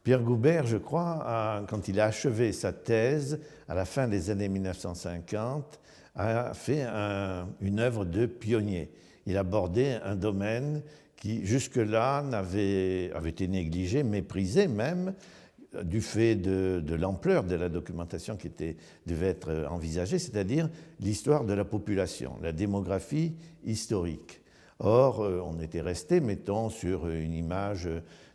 Pierre Goubert, je crois, quand il a achevé sa thèse à la fin des années 1950, a fait une œuvre de pionnier. Il abordait un domaine qui, jusque-là, avait été négligé, méprisé même, du fait de l'ampleur de la documentation qui devait être envisagée, c'est-à-dire l'histoire de la population, la démographie historique. Or, on était resté, mettons, sur une image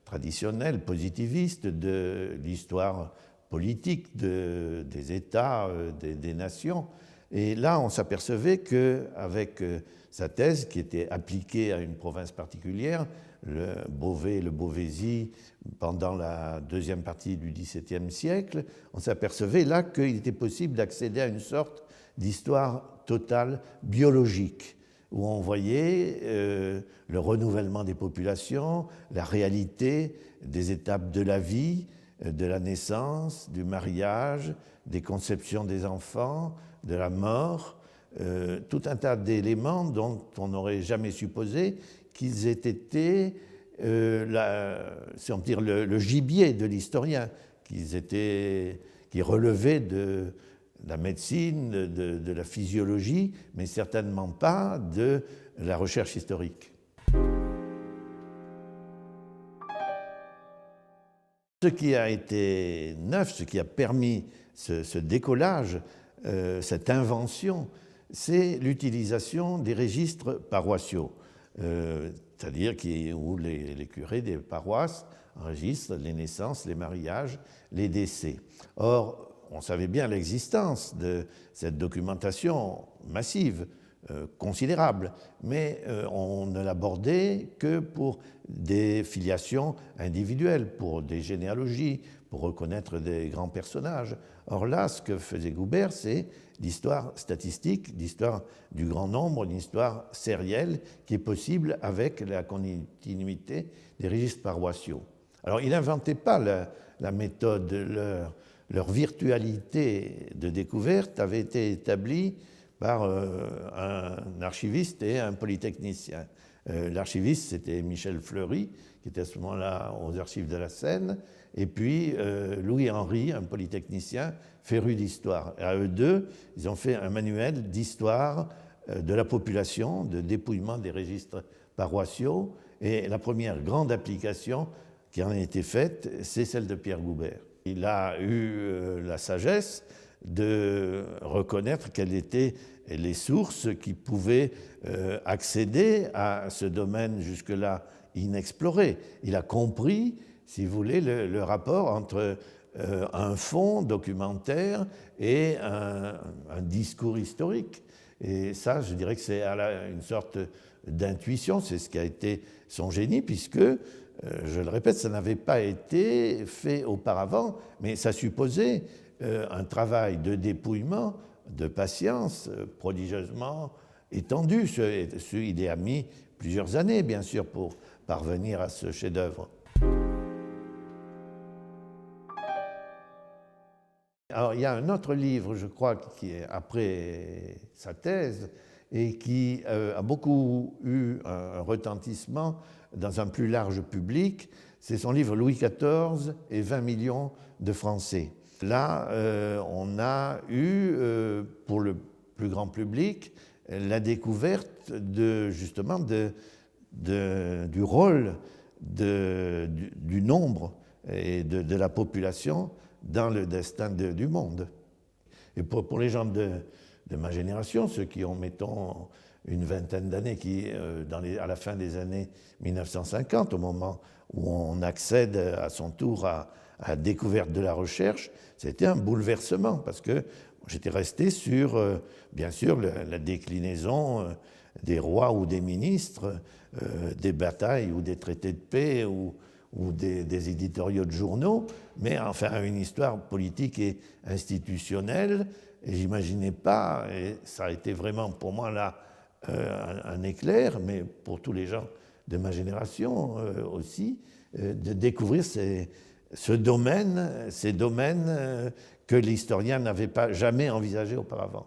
traditionnelle, positiviste de l'histoire politique des États, des nations. Et là, on s'apercevait qu'avec sa thèse, qui était appliquée à une province particulière, le Beauvais, le Beauvaisis, pendant la deuxième partie du XVIIe siècle, on s'apercevait là qu'il était possible d'accéder à une sorte d'histoire totale biologique, où on voyait le renouvellement des populations, la réalité des étapes de la vie, de la naissance, du mariage, des conceptions des enfants, de la mort, tout un tas d'éléments dont on n'aurait jamais supposé qu'ils aient été si on peut dire, le gibier de l'historien, qui relevaient de la médecine, de la physiologie, mais certainement pas de la recherche historique. Ce qui a été neuf, ce qui a permis ce décollage, cette invention, c'est l'utilisation des registres paroissiaux, c'est-à-dire où les curés des paroisses enregistrent les naissances, les mariages, les décès. Or, on savait bien l'existence de cette documentation massive, considérable, mais on ne l'abordait que pour des filiations individuelles, pour des généalogies, pour reconnaître des grands personnages. Or là, ce que faisait Goubert, c'est l'histoire statistique, l'histoire du grand nombre, une histoire sérielle qui est possible avec la continuité des registres paroissiaux. Alors, il n'inventait pas la méthode, leur virtualité de découverte avait été établie par un archiviste et un polytechnicien. L'archiviste, c'était Michel Fleury, qui était à ce moment-là aux archives de la Seine, et puis Louis-Henri, un polytechnicien féru d'histoire. Et à eux deux, ils ont fait un manuel d'histoire de la population, de dépouillement des registres paroissiaux, et la première grande application qui en a été faite, c'est celle de Pierre Goubert. Il a eu la sagesse de reconnaître quelles étaient les sources qui pouvaient accéder à ce domaine jusque-là inexploré. Il a compris, si vous voulez, le rapport entre un fond documentaire et un discours historique. Et ça, je dirais que c'est une sorte d'intuition, c'est ce qui a été son génie, puisque, je le répète, ça n'avait pas été fait auparavant, mais ça supposait un travail de dépouillement, de patience prodigieusement étendu. Il y a mis plusieurs années, bien sûr, pour parvenir à ce chef-d'œuvre. Alors, il y a un autre livre, je crois, qui est après sa thèse et qui a beaucoup eu un retentissement dans un plus large public. C'est son livre Louis XIV et 20 millions de Français. Là, on a eu, pour le plus grand public, la découverte justement du rôle du nombre et de la population dans le destin du monde. Et pour les gens de ma génération, ceux qui ont, mettons, une vingtaine d'années, à la fin des années 1950, au moment où on accède à son tour à la découverte de la recherche, c'était un bouleversement, parce que j'étais resté sur, bien sûr, la déclinaison des rois ou des ministres, des batailles ou des traités de paix ou des éditoriaux de journaux, mais enfin une histoire politique et institutionnelle. Et j'imaginais pas, et ça a été vraiment pour moi là un éclair, mais pour tous les gens de ma génération aussi, de découvrir ces domaines que l'historien n'avait pas jamais envisagé auparavant.